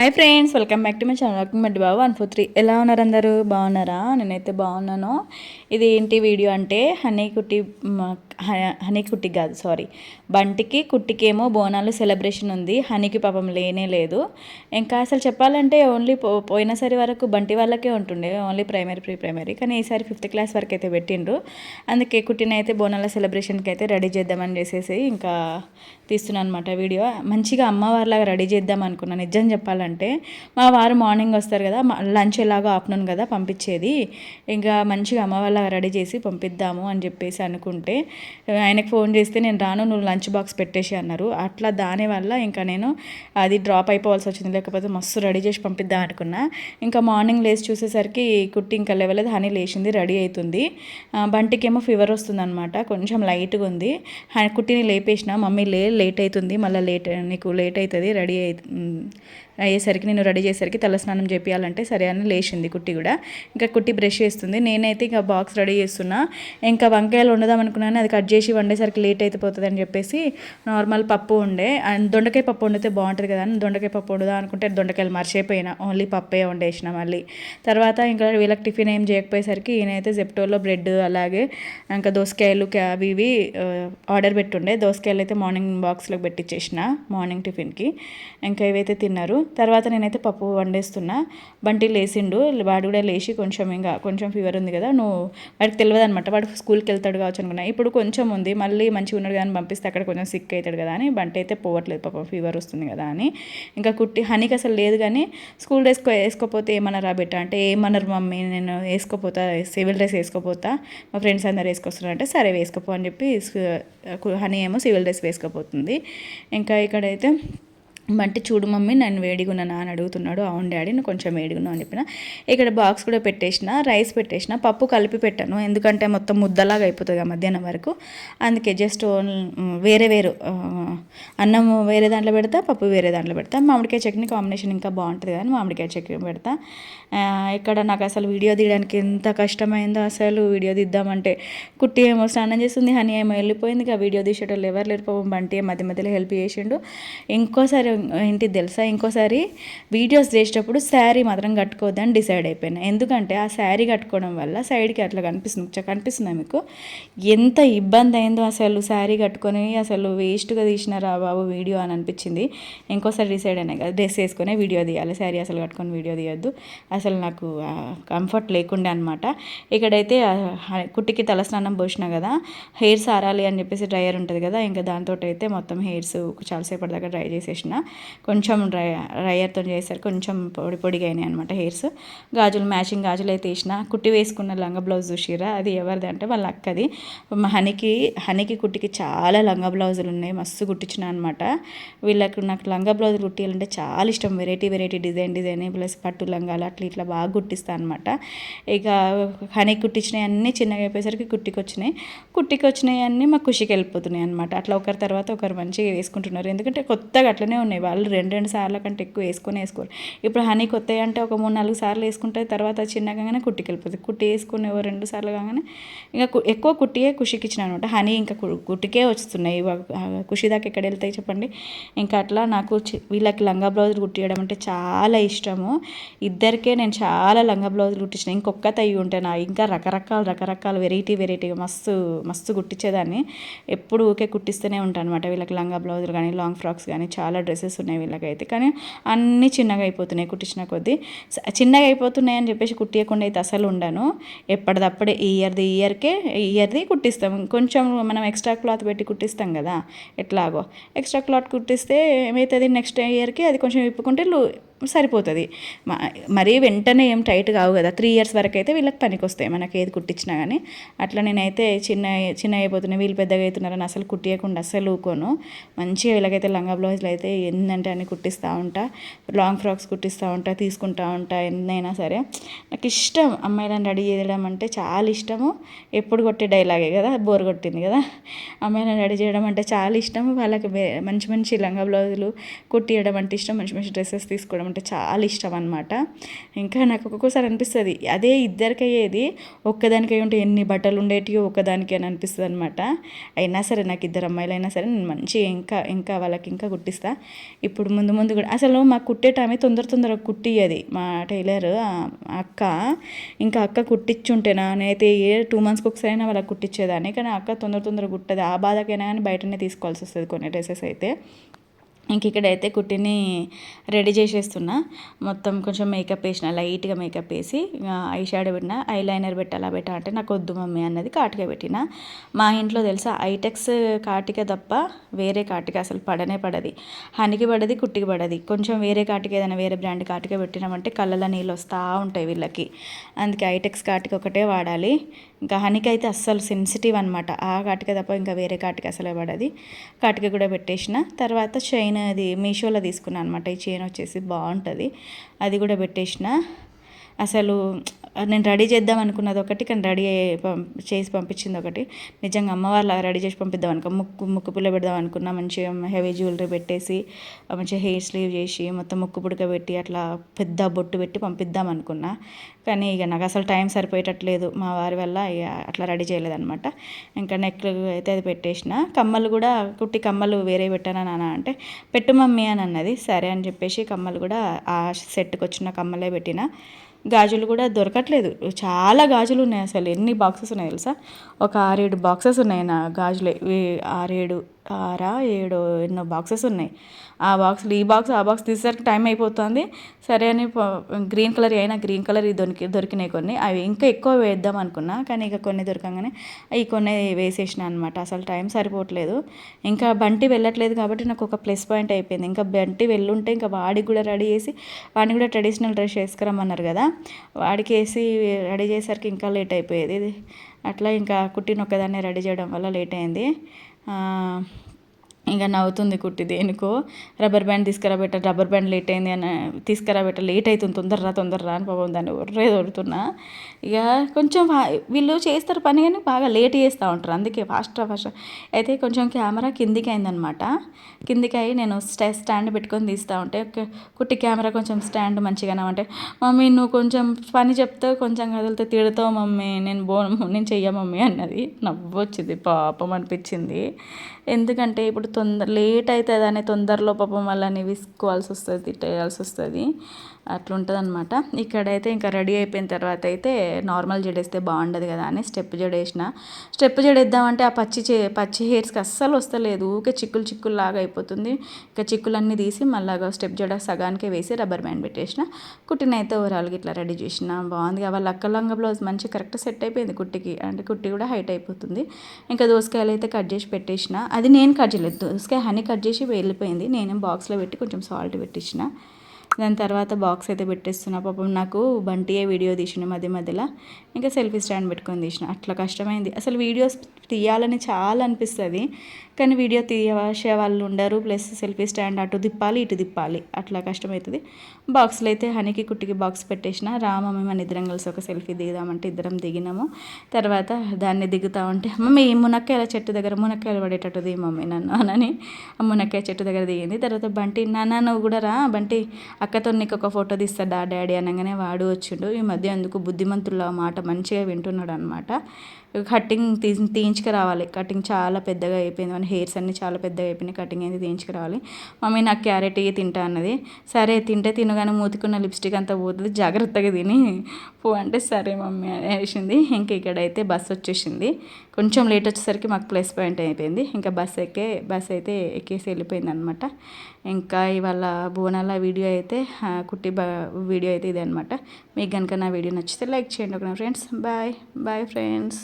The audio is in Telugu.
Hi friends, welcome back to my channel. Welcome మట్టి బాబు 143. ఎలా ఉన్నారు అందరూ? బాగున్నారా? నేనైతే బాగున్నాను. ఇది ఏంటి వీడియో అంటే హనీ కుట్టి కాదు, సారీ, బంటికి కుట్టికి ఏమో బోనాలు సెలబ్రేషన్ ఉంది. హనీకి పాపం లేనే లేదు. ఇంకా అసలు చెప్పాలంటే ఓన్లీ పోయినసారి వరకు బంటి వాళ్ళకే ఉంటుండే, ఓన్లీ ప్రైమరీ ప్రీ ప్రైమరీ. కానీ ఈసారి 5th క్లాస్ వరకు అయితే పెట్టిండ్రు. అందుకే కుట్టిన అయితే బోనాల సెలబ్రేషన్కి అయితే రెడీ చేద్దామని చేసేసి ఇంకా తీస్తున్నాను అనమాట వీడియో. మంచిగా అమ్మవారిలాగా రెడీ చేద్దాం అనుకున్నాను. నిజం చెప్పాలంటే మా వారు మార్నింగ్ వస్తారు కదా, లంచ్ ఎలాగో ఆఫ్టర్నూన్ కదా పంపించేది, ఇంకా మంచిగా అమ్మవారిలాగా రెడీ చేసి పంపిద్దాము అని చెప్పేసి అనుకుంటే ఆయనకు ఫోన్ చేస్తే నేను రాను, నువ్వు లంచ్ బాక్స్ పెట్టేసి అన్నారు. అట్లా దానివల్ల ఇంకా నేను అది డ్రాప్ అయిపోవాల్సి వచ్చింది. లేకపోతే మస్తు రెడీ చేసి పంపిద్దాం అనుకున్నా. ఇంకా మార్నింగ్ లేచి చూసేసరికి కుట్టి ఇంకా లేవలేదు. హనీ లేచింది, రెడీ అవుతుంది. బంటికి ఏమో ఫీవర్ వస్తుంది అనమాట, కొంచెం లైట్గా ఉంది. కుట్టిని లేపేసిన, మమ్మీ లేట్ అవుతుంది, మళ్ళీ నీకు లేట్ అవుతుంది రెడీ అయ్యేసరికి, నేను రెడీ చేసేసరికి తలస్నానం చేపియాలంటే సరే అని లేచింది కుట్టి కూడా. ఇంకా కుట్టి బ్రష్ చేస్తుంది. నేనైతే ఇంకా బాక్స్ రెడీ చేస్తున్నా. ఇంకా వంకాయలు వండుదాం అనుకున్నాను, అది కట్ చేసి వండేసరికి లేట్ అయిపోతుంది అని చెప్పేసి నార్మల్ పప్పు ఉండే, అండ్ దొండకాయ పప్పు వండితే బాగుంటుంది కదా అని దొండకాయ పప్పు వండుదాం అనుకుంటే దొండకాయలు మర్చిపోయినా, ఓన్లీ పప్పే వండేసిన. మళ్ళీ తర్వాత ఇంకా వీళ్ళకి టిఫిన్ ఏం చేయకపోయేసరికి ఈయనైతే జెప్టోలో బ్రెడ్ అలాగే ఇంకా దోసకాయలు అవి ఇవి ఆర్డర్ పెట్టుండే. దోసకాయలు అయితే మార్నింగ్ బాక్స్లోకి పెట్టించేసిన మార్నింగ్ టిఫిన్కి. ఇంకా ఇవైతే తిన్నారు. తర్వాత నేనైతే పప్పు వండేస్తున్నా. బంటి లేచిండు, వాడు కూడా లేచి కొంచెం ఫీవర్ ఉంది కదా, వాడికి తెలియదు అనమాట, వాడు స్కూల్కి వెళ్తాడు కావచ్చు అనుకున్నా. ఇప్పుడు కొంచెం ఉంది, మళ్ళీ మంచిగా ఉన్నాడు కానీ పంపిస్తే అక్కడ కొంచెం సిక్ అవుతాడు కదా అని బంటి అయితే పోవట్లేదు, పాపం ఫీవర్ వస్తుంది కదా అని. ఇంకా కుట్టి హనీకి అసలు లేదు కానీ స్కూల్ డ్రెస్ వేసుకోపోతే ఏమన్నారా బెట్ట అంటే, ఏమన్నారు మమ్మీ, నేను వేసుకోపోతా, సివిల్ డ్రెస్ వేసుకోపోతా, మా ఫ్రెండ్స్ అందరు వేసుకొస్తున్నారంటే సరే వేసుకోపో అని చెప్పి హనీ ఏమో సివిల్ డ్రెస్ వేసుకోపోతుంది. ఇంకా ఇక్కడైతే బంటి చూడు మమ్మీ నేను వేడిగా ఉన్నానా అని అడుగుతున్నాడు. అవును డాడీ నువ్వు కొంచెం వేడిగా ఉన్నావు అని చెప్పిన. ఇక్కడ బాక్స్ కూడా పెట్టేసిన, రైస్ పెట్టేసిన, పప్పు కలిపి పెట్టాను ఎందుకంటే మొత్తం ముద్దలాగా అయిపోతుంది మధ్యాహ్నం వరకు. అందుకే జస్ట్ వేరే అన్నం వేరే దాంట్లో పెడతా, పప్పు వేరే దాంట్లో పెడతా. మామిడికాయ చట్నీ కాంబినేషన్ ఇంకా బాగుంటుంది కానీ మామిడికాయ చట్నీ పెడతా. ఇక్కడ నాకు అసలు వీడియో తీయడానికి ఎంత కష్టమైందో, అసలు వీడియో తీద్దామంటే కుట్టి ఏమో స్నానం చేస్తుంది, హనీ ఏమో వెళ్ళిపోయింది. ఇక వీడియో తీసేటోళ్ళు ఎవరు లేరు, పాపం బంటి మధ్య మధ్యలో హెల్ప్ చేసిండు. ఇంకోసారి ఏంటిది తెలుసా, ఇంకోసారి వీడియోస్ చేసేటప్పుడు శారీ మాత్రం కట్టుకోవద్దని డిసైడ్ అయిపోయినా. ఎందుకంటే ఆ శారీ కట్టుకోవడం వల్ల సైడ్కి అట్లా కనిపిస్తుందా మీకు, ఎంత ఇబ్బంది అయిందో అసలు. శారీ కట్టుకొని అసలు వేస్ట్గా తీసినారా బాబు వీడియో అని అనిపించింది. ఇంకోసారి డిసైడ్ అయినా కదా, డ్రెస్ వేసుకొని వీడియో తీయాలి, శారీ అసలు కట్టుకొని వీడియో తీయొద్దు. అసలు నాకు కంఫర్ట్ లేకుండే అనమాట. ఇక్కడైతే కుట్టికి తలస్నానం పోసిన కదా, హెయిర్స్ ఆరాలి అని చెప్పేసి డ్రైయర్ ఉంటుంది కదా, ఇంకా దాంతో అయితే మొత్తం హెయిర్స్ చాలాసేపటి దాకా డ్రై చేసేసిన. కొంచెం డ్రైయర్తో చేశారు, కొంచెం పొడిగా అయినాయి అనమాట హెయిర్స్. మ్యాచింగ్ గాజులు అయితే వేసిన. కుట్టి వేసుకున్న లంగా బ్లౌజ్ చూసిరా, అది ఎవరిది అంటే వాళ్ళ అక్కది. హనీకి కుట్టికి చాలా లంగా బ్లౌజులు ఉన్నాయి, మస్తు కుట్టించిన అనమాట. నాకు లంగా బ్లౌజులు కుట్టియాలంటే చాలా ఇష్టం, వెరైటీ డిజైన్ ప్లస్ పట్టు లంగాలు అట్లా ఇట్లా బాగా కుట్టిస్తాను అనమాట. ఇక హనీకి కుట్టించినవి అన్నీ చిన్నగా అయిపోయేసరికి కుట్టికి వచ్చినాయి అన్నీ మా ఖుషికి వెళ్ళిపోతున్నాయి అనమాట. అట్లా ఒకరి తర్వాత ఒకరు మంచిగా వేసుకుంటున్నారు, ఎందుకంటే కొత్తగా అట్లనే ఉన్నాయి. వాళ్ళు 2 సార్ల కంటే ఎక్కువ వేసుకోరు. ఇప్పుడు హనీ కొత్తవి అంటే ఒక 3-4 సార్లు వేసుకుంటే తర్వాత చిన్నగానే కుట్టికి వెళ్ళిపోతుంది. కుట్టి వేసుకుని 2 సార్లు కాగానే ఇంకా ఎక్కువ కుట్టియే ఖుషికి ఇచ్చిన అనమాట. హనీ ఇంకా కుట్టికే వస్తున్నాయి, ఖుషి దాకా ఎక్కడ వెళ్తాయి చెప్పండి. ఇంకా అట్లా నాకు వీళ్ళకి లంగా బ్లౌజులు కుట్టియడం అంటే చాలా ఇష్టము. ఇద్దరికే నేను చాలా లంగా బ్లౌజులు కుట్టించిన. ఇంకొక తయ్యి ఉంటే నా ఇంకా రకరకాల వెరైటీగా మస్తు కుట్టించేదాన్ని. ఎప్పుడు ఊకే కుట్టిస్తూనే ఉంటాను అనమాట. వీళ్ళకి లంగా బ్లౌజులు కానీ లాంగ్ ఫ్రాక్స్ కానీ చాలా డ్రెస్సెస్ ఉన్నాయి వీళ్ళకైతే. కానీ అన్నీ చిన్నగా అయిపోతున్నాయి కుట్టించిన కొద్దీ. చిన్నగా అయిపోతున్నాయి అని చెప్పేసి కుట్టియకుండా అయితే అసలు ఉండను. ఎప్పటిదప్పుడే ఇయర్ది కుట్టిస్తాం. కొంచెం మనం ఎక్స్ట్రా క్లాత్ పెట్టి కుట్టిస్తాం కదా, ఎట్లాగో ఎక్స్ట్రా క్లాత్ కుట్టిస్తే ఏమవుతుంది, నెక్స్ట్ ఇయర్కి అది కొంచెం విప్పుకుంటే సరిపోతుంది. మరీ వెంటనే ఏం టైట్ కావు కదా, 3 years వరకు అయితే వీళ్ళకి పనికి వస్తాయి మనకి ఏది కుట్టించినా కానీ. అట్లా నేనైతే చిన్న అయిపోతున్నాయి, వీళ్ళు పెద్దగా అవుతున్నారని అసలు కుట్టియకుండా అస్సలు ఊకోను. మంచిగా వీళ్ళకైతే లంగా బ్లౌజులు అయితే ఏంటంటే అన్ని కుట్టిస్తూ ఉంటా, లాంగ్ ఫ్రాక్స్ కుట్టిస్తూ ఉంటా, తీసుకుంటూ ఉంటా. ఎన్నైనా సరే నాకు ఇష్టం, అమ్మాయిలను రెడీ చేయడం అంటే చాలా ఇష్టము. ఎప్పుడు కొట్టే డైలాగే కదా, బోర్ కొట్టింది కదా, అమ్మాయిలను రెడీ చేయడం అంటే చాలా ఇష్టం. వాళ్ళకి మంచి లంగా బ్లౌజులు కుట్టియడం అంటే ఇష్టం, మంచి డ్రెస్సెస్ తీసుకోవడం అంటే చాలా ఇష్టం అనమాట. ఇంకా నాకు ఒక్కొక్కసారి అనిపిస్తుంది అదే ఇద్దరికి అయ్యేది ఒక్కదానికి అయి ఉంటే ఎన్ని బట్టలు ఉండేటివో ఒక్కదానికి అని అనిపిస్తుంది అనమాట. అయినా సరే నాకు ఇద్దరు అమ్మాయిలు అయినా సరే నేను మంచిగా ఇంకా వాళ్ళకి ఇంకా కుట్టిస్తా. ఇప్పుడు ముందు ముందు కూడా అసలు మాకు కుట్టేటామె తొందరగా కుట్టియ్యది మా టైలర్ అక్క. ఇంకా అక్క కుట్టించుంటేనా నేనైతే 2 monthsకి ఒకసారి అయినా వాళ్ళకి కుట్టించేదాన్ని. కానీ అక్క తొందరగా కుట్టదు. ఆ బాధకైనా కానీ బయటనే తీసుకోవాల్సి వస్తుంది కొన్ని డ్రెస్సెస్ అయితే. ఇంక ఇక్కడైతే కుట్టిని రెడీ చేసేస్తున్నా. మొత్తం కొంచెం మేకప్ వేసిన, లైట్గా మేకప్ వేసి ఐ షాడో పెట్టిన. ఐ లైనర్ పెట్టాలా అంటే నాకు వద్దు మమ్మీ అన్నది, కాటిక పెట్టిన. మా ఇంట్లో తెలుసా ఐటెక్స్ కాటిక తప్ప వేరే కాటిక అసలు పడనే పడది. హనీకి పడది, కుట్టికి పడది. కొంచెం వేరే కాటిక ఏదైనా వేరే బ్రాండ్ కాటిక పెట్టినామంటే కళ్ళలో నీళ్ళు వస్తూ ఉంటాయి వీళ్ళకి. అందుకే ఐటెక్స్ కాటిక ఒకటే వాడాలి. ఇంకా హనీకి అయితే అస్సలు సెన్సిటివ్ అనమాట. ఆ కాటిక తప్ప ఇంకా వేరే కాటిక అసలే పడది. కాటిక కూడా పెట్టేసిన. తర్వాత చైన్ అది మీషోలో తీసుకున్నాను అనమాట. ఈ చైన్ వచ్చేసి బాగుంటుంది, అది కూడా పెట్టేసిన. అసలు నేను రెడీ చేద్దాం అనుకున్నది ఒకటి, కానీ రెడీ చేసి పంపించింది ఒకటి. నిజంగా అమ్మవారిలా రెడీ చేసి పంపిద్దాం అనుకో, ముక్కు పుల్ల పెడదాం అనుకున్నా. మంచిగా హెవీ జ్యువెలరీ పెట్టేసి మంచిగా హెయిర్ స్లీవ్ చేసి మొత్తం ముక్కు పుడక పెట్టి అట్లా పెద్ద బొట్టు పెట్టి పంపిద్దాం అనుకున్నా. కానీ ఇక నాకు అసలు టైం సరిపోయేటట్లేదు మా వారి వల్ల, ఇక అట్లా రెడీ చేయలేదన్నమాట. ఇంకా నెక్లు అయితే అది పెట్టేసిన. కమ్మలు కూడా కుట్టి కమ్మలు వేరే పెట్టానా నాన్న అంటే పెట్టు మమ్మీ అని అన్నది. సరే అని చెప్పేసి కమ్మలు కూడా ఆ సెట్కి వచ్చిన కమ్మలే పెట్టిన. గాజులు కూడా దొరకట్లేదు, చాలా గాజులు ఉన్నాయి. అసలు ఎన్ని బాక్సెస్ ఉన్నాయి తెలుసా, ఒక 6-7 బాక్సెస్ ఉన్నాయి నా గాజులే. 6-7 ఎన్నో బాక్సెస్ ఉన్నాయి. ఆ బాక్స్లు ఈ బాక్స్ ఆ బాక్స్ తీసేసరికి టైం అయిపోతుంది. సరే అని గ్రీన్ కలర్ అయినా గ్రీన్ కలర్ దొరికినాయి కొన్ని. అవి ఇంకా ఎక్కువ వేద్దాం అనుకున్నా, కానీ ఇక కొన్ని దొరకంగానే అవి కొన్ని వేసేసిన అనమాట. అసలు టైం సరిపోవట్లేదు. ఇంకా బంటి వెళ్ళట్లేదు కాబట్టి నాకు ఒక ప్లస్ పాయింట్ అయిపోయింది. ఇంకా బంటి వెళ్ళుంటే ఇంకా వాడికి కూడా రెడీ చేసి వాడిని కూడా ట్రెడిషనల్ డ్రెస్ వేసుకురమ్మన్నారు కదా, వాడికి వేసి రెడీ చేసేసరికి ఇంకా లేట్ అయిపోయేది. అట్లా ఇంకా కుట్టిన ఒక్కదాన్ని రెడీ చేయడం వల్ల లేట్ అయింది. ఇంకా నవ్వుతుంది కుట్టి దేనికో. Rubber band rubber band late అయింది అని లేట్ అవుతుంది, తొందరరా అని పాపం దాన్ని దొరుకుతున్నా. ఇక కొంచెం వీళ్ళు చేస్తారు పని కానీ బాగా లేట్ చేస్తూ ఉంటారు, అందుకే ఫాస్ట్ అయితే కొంచెం కెమెరా కిందికి అయిందనమాట. కిందికి అయ్యి నేను స్టాండ్ పెట్టుకొని తీస్తూ ఉంటే కుట్టి కెమెరా కొంచెం స్టాండ్ మంచిగానే అంటే మమ్మీ నువ్వు కొంచెం పని చెప్తావు, కొంచెం కదిలితే తిడతావు మమ్మీ, నేను చెయ్య మమ్మీ అన్నది. నవ్వు వచ్చింది, పాపం అనిపించింది. ఎందుకంటే ఇప్పుడు లేట్ అవుతుంది అనే తొందరలో పాపం వాళ్ళని విసుకోవాల్సి వస్తుంది, తిట్టేయాల్సి వస్తుంది, అట్లుంటుంది అనమాట. ఇక్కడైతే ఇంకా రెడీ అయిపోయిన తర్వాత అయితే నార్మల్ జడేస్తే బాగుండదు కదా అని స్టెప్ జడేసిన. స్టెప్ జడేద్దామంటే ఆ పచ్చి హెయిర్స్కి అస్సలు వస్తలేదు, ఊకే చిక్కులు లాగా అయిపోతుంది. ఇంకా చిక్కులన్నీ తీసి మళ్ళీ స్టెప్ జడ సగానికే వేసి రబ్బర్ బ్యాండ్ పెట్టేసిన. కుట్టినైతే ఓవరాల్గా ఇట్లా రెడీ చేసిన. బాగుంది. వాళ్ళ అక్కలంగా బ్లౌజ్ మంచి కరెక్ట్ సెట్ అయిపోయింది కుట్టికి, అంటే కుట్టి కూడా హైట్ అయిపోతుంది. ఇంకా దోసకాయలు అయితే కట్ చేసి పెట్టేసిన. అది నేను కట్ చేయలేదు, దోసకాయ హనీ కట్ చేసి వెళ్ళిపోయింది. నేను బాక్స్లో పెట్టి కొంచెం సాల్ట్ పెట్టించిన. దాని తర్వాత బాక్స్ అయితే పెట్టేస్తున్నా. పాపం నాకు బంటియే వీడియో తీసిన మధ్యలో, ఇంకా సెల్ఫీ స్టాండ్ పెట్టుకొని తీసిన. అట్లా కష్టమైంది. అసలు వీడియోస్ తీయాలని చాలా అనిపిస్తుంది, కానీ వీడియో తీయవసే వాళ్ళు ఉండరు. ప్లస్ సెల్ఫీ స్టాండ్ అటు తిప్పాలి ఇటు తిప్పాలి, అట్లా కష్టమవుతుంది. బాక్స్లో అయితే హనీకి కుట్టికి బాక్స్ పెట్టేసిన. మమ్మీ మన ఇద్దరం కలిసి ఒక సెల్ఫీ దిగుదామంటే ఇద్దరం దిగినాము. తర్వాత దాన్ని దిగుతా ఉంటే మమ్మీ మునక్కాయల చెట్టు దగ్గర మునక్కాయలు పడేటట్టు దిగి మమ్మీ నన్ను అనని ఆ మునక్కాయ చెట్టు దగ్గర దిగింది. తర్వాత బంటి నాన్న నువ్వు కూడా రా బంటి, అక్కతో నీకు ఒక ఫోటో తీస్తాడా డాడీ అనగానే వాడు వచ్చిండు. ఈ మధ్య అందుకు బుద్ధిమంతుల మాట మంచిగా వింటున్నాడు అనమాట. కటింగ్ తీయించుకురావాలి, కటింగ్ చాలా పెద్దగా అయిపోయింది, మన హెయిర్స్ అన్నీ చాలా పెద్దగా అయిపోయినాయి, కటింగ్ అనేది తీయించుకురావాలి. మమ్మీ నాకు క్యారెట్ తింటా అన్నది. సరే తింటే తినగానే మూతికున్న లిప్స్టిక్ అంతా పోతుంది, జాగ్రత్తగా తిని పో అంటే సరే మమ్మీ అనేసింది. ఇంకా ఇక్కడైతే బస్ వచ్చేసింది. కొంచెం లేట్ వచ్చేసరికి మాకు ప్లస్ పాయింట్ అయిపోయింది. ఇంకా బస్ అయితే ఎక్కేసి వెళ్ళిపోయింది అనమాట. ఇంకా ఇవాళ బోనాల వీడియో అయితే కుట్టి వీడియో అయితే ఇదే అనమాట. మీకు కనుక నా వీడియో నచ్చితే లైక్ చేయండి ఓకేనా ఫ్రెండ్స్. Bye friends.